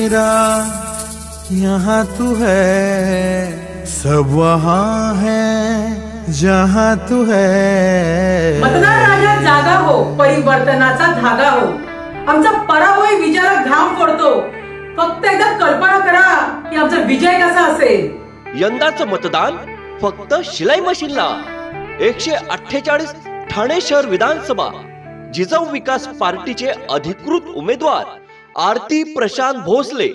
मेरा यहाँ तू है, सब वहाँ है जहाँ तू है। मतदार राजा जागा हो, परिवर्तनाचा धागा हो, आमचा पराभव विजयाला घाम फोडतो। फक्त एकदा कल्पना करा की आमचा विजय कसा असेल। यंदाचं मतदान फक्त शिलाई मशीनला। 148 ठाणे शहर विधानसभा जिजाऊ विकास पार्टीचे अधिकृत उमेदवार आरती प्रशांत भोसले